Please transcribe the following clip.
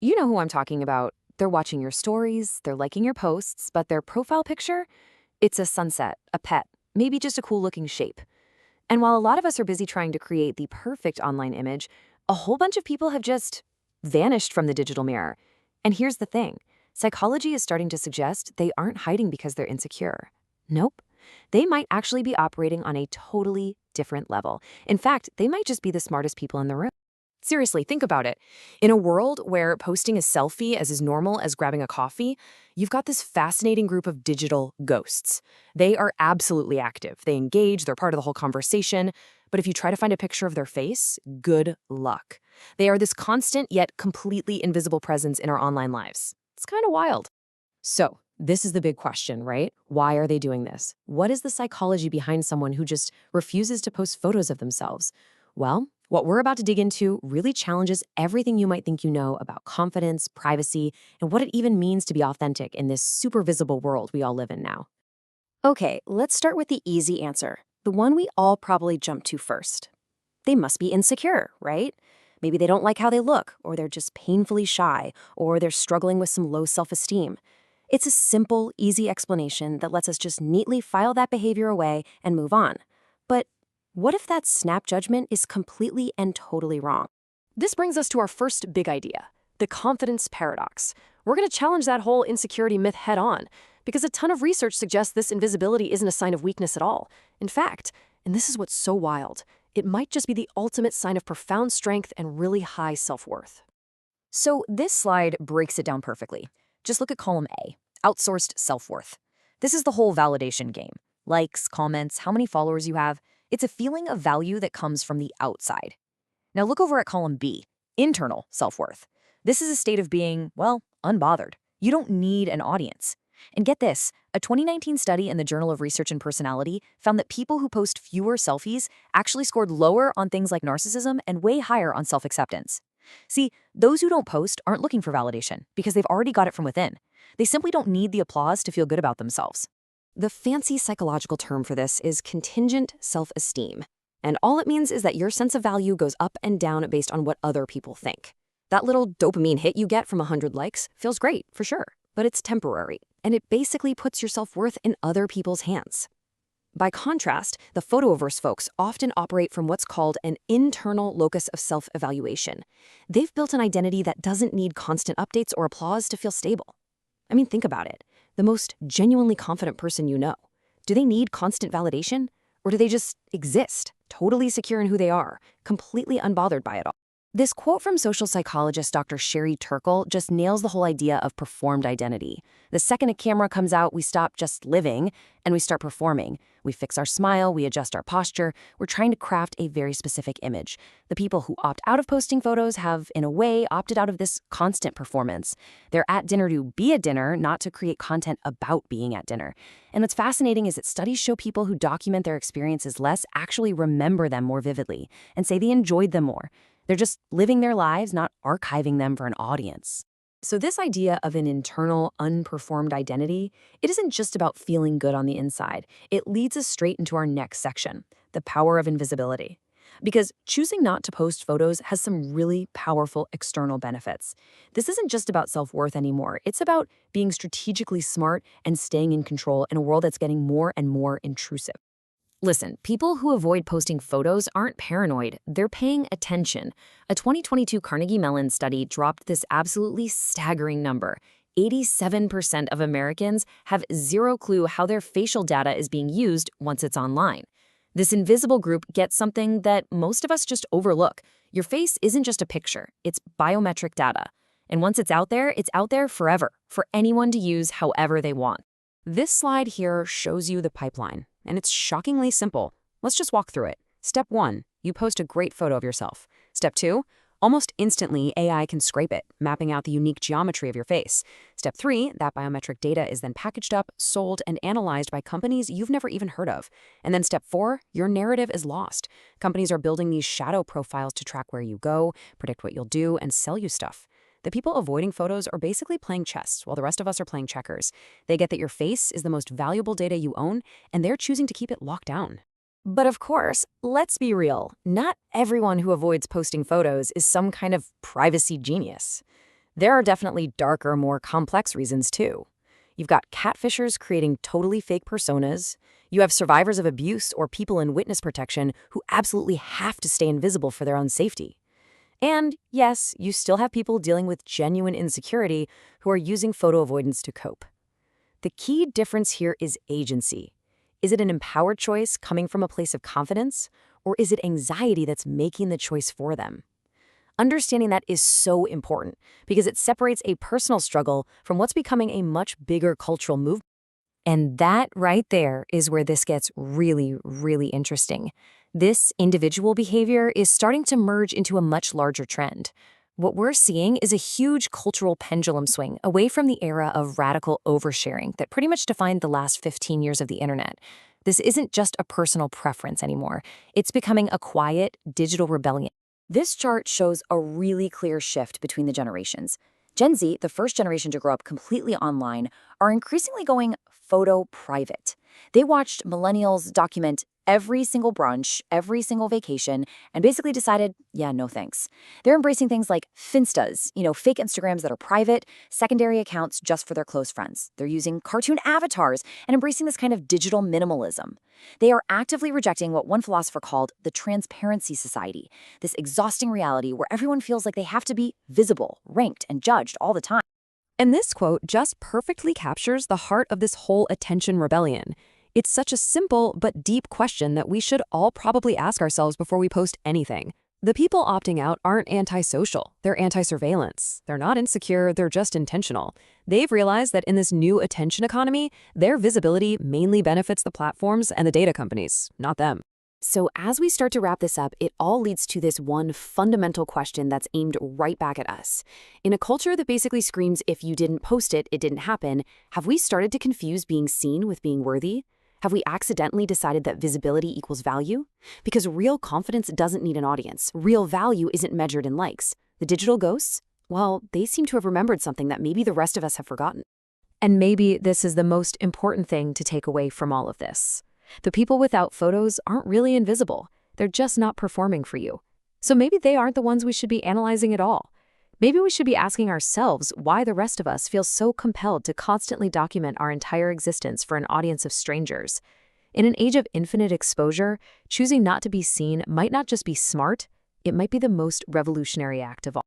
You know who I'm talking about. They're watching your stories, they're liking your posts, but their profile picture? It's a sunset, a pet, maybe just a cool looking shape. And while a lot of us are busy trying to create the perfect online image, a whole bunch of people have just vanished from the digital mirror. And here's the thing, psychology is starting to suggest they aren't hiding because they're insecure. Nope. They might actually be operating on a totally different level. In fact, they might just be the smartest people in the room. Seriously, think about it. In a world where posting a selfie is as normal as grabbing a coffee, you've got this fascinating group of digital ghosts. They are absolutely active. They engage, they're part of the whole conversation. But if you try to find a picture of their face, good luck. They are this constant yet completely invisible presence in our online lives. It's kind of wild. So, this is the big question, right? Why are they doing this? What is the psychology behind someone who just refuses to post photos of themselves? Well, what we're about to dig into really challenges everything you might think you know about confidence, privacy, and what it even means to be authentic in this super visible world we all live in now. Okay, let's start with the easy answer, the one we all probably jump to first. They must be insecure, right? Maybe they don't like how they look, or they're just painfully shy, or they're struggling with some low self-esteem. It's a simple, easy explanation that lets us just neatly file that behavior away and move on. But what if that snap judgment is completely and totally wrong? This brings us to our first big idea, the confidence paradox. We're going to challenge that whole insecurity myth head on, because a ton of research suggests this invisibility isn't a sign of weakness at all. In fact, and this is what's so wild, it might just be the ultimate sign of profound strength and really high self-worth. So, this slide breaks it down perfectly. Just look at column A, outsourced self-worth. This is the whole validation game. Likes, comments, how many followers you have. It's a feeling of value that comes from the outside. Now look over at column B, internal self-worth. This is a state of being, well, unbothered. You don't need an audience. And get this, a 2019 study in the Journal of Research and Personality found that people who post fewer selfies actually scored lower on things like narcissism and way higher on self-acceptance. See, those who don't post aren't looking for validation because they've already got it from within. They simply don't need the applause to feel good about themselves. The fancy psychological term for this is contingent self-esteem. And all it means is that your sense of value goes up and down based on what other people think. That little dopamine hit you get from 100 likes feels great, for sure, but it's temporary, and it basically puts your self-worth in other people's hands. By contrast, the photo-averse folks often operate from what's called an internal locus of self-evaluation. They've built an identity that doesn't need constant updates or applause to feel stable. I mean, think about it. The most genuinely confident person you know, do they need constant validation? Or do they just exist, totally secure in who they are, completely unbothered by it all? This quote from social psychologist Dr. Sherry Turkle just nails the whole idea of performed identity. The second a camera comes out, we stop just living and we start performing. We fix our smile, we adjust our posture. We're trying to craft a very specific image. The people who opt out of posting photos have, in a way, opted out of this constant performance. They're at dinner to be at dinner, not to create content about being at dinner. And what's fascinating is that studies show people who document their experiences less actually remember them more vividly and say they enjoyed them more. They're just living their lives, not archiving them for an audience. So this idea of an internal, unperformed identity, it isn't just about feeling good on the inside. It leads us straight into our next section, the power of invisibility. Because choosing not to post photos has some really powerful external benefits. This isn't just about self-worth anymore. It's about being strategically smart and staying in control in a world that's getting more and more intrusive. Listen, people who avoid posting photos aren't paranoid, they're paying attention. A 2022 Carnegie Mellon study dropped this absolutely staggering number. 87% of Americans have zero clue how their facial data is being used once it's online. This invisible group gets something that most of us just overlook. Your face isn't just a picture, it's biometric data. And once it's out there forever, for anyone to use however they want. This slide here shows you the pipeline. And it's shockingly simple. Let's just walk through it. Step 1, you post a great photo of yourself. Step 2, almost instantly AI can scrape it, mapping out the unique geometry of your face. Step 3, that biometric data is then packaged up, sold, and analyzed by companies you've never even heard of. And then step 4, your narrative is lost. Companies are building these shadow profiles to track where you go, predict what you'll do, and sell you stuff. The people avoiding photos are basically playing chess, while the rest of us are playing checkers. They get that your face is the most valuable data you own, and they're choosing to keep it locked down. But of course, let's be real, not everyone who avoids posting photos is some kind of privacy genius. There are definitely darker, more complex reasons too. You've got catfishers creating totally fake personas. You have survivors of abuse or people in witness protection who absolutely have to stay invisible for their own safety. And yes, you still have people dealing with genuine insecurity who are using photo avoidance to cope. The key difference here is agency. Is it an empowered choice coming from a place of confidence, or is it anxiety that's making the choice for them? Understanding that is so important because it separates a personal struggle from what's becoming a much bigger cultural movement. And that right there is where this gets really, really interesting. This individual behavior is starting to merge into a much larger trend. What we're seeing is a huge cultural pendulum swing away from the era of radical oversharing that pretty much defined the last 15 years of the internet. This isn't just a personal preference anymore. It's becoming a quiet, digital rebellion. This chart shows a really clear shift between the generations. Gen Z, the first generation to grow up completely online, are increasingly going photo private. They watched millennials document every single brunch, every single vacation, and basically decided, yeah, no thanks. They're embracing things like Finstas, fake Instagrams that are private, secondary accounts just for their close friends. They're using cartoon avatars and embracing this kind of digital minimalism. They are actively rejecting what one philosopher called the transparency society, this exhausting reality where everyone feels like they have to be visible, ranked, and judged all the time. And this quote just perfectly captures the heart of this whole attention rebellion. It's such a simple but deep question that we should all probably ask ourselves before we post anything. The people opting out aren't antisocial, they're anti-surveillance. They're not insecure, they're just intentional. They've realized that in this new attention economy, their visibility mainly benefits the platforms and the data companies, not them. So as we start to wrap this up, it all leads to this one fundamental question that's aimed right back at us. In a culture that basically screams, if you didn't post it, it didn't happen, have we started to confuse being seen with being worthy? Have we accidentally decided that visibility equals value? Because real confidence doesn't need an audience. Real value isn't measured in likes. The digital ghosts? Well, they seem to have remembered something that maybe the rest of us have forgotten. And maybe this is the most important thing to take away from all of this. The people without photos aren't really invisible. They're just not performing for you. So maybe they aren't the ones we should be analyzing at all. Maybe we should be asking ourselves why the rest of us feel so compelled to constantly document our entire existence for an audience of strangers. In an age of infinite exposure, choosing not to be seen might not just be smart, it might be the most revolutionary act of all.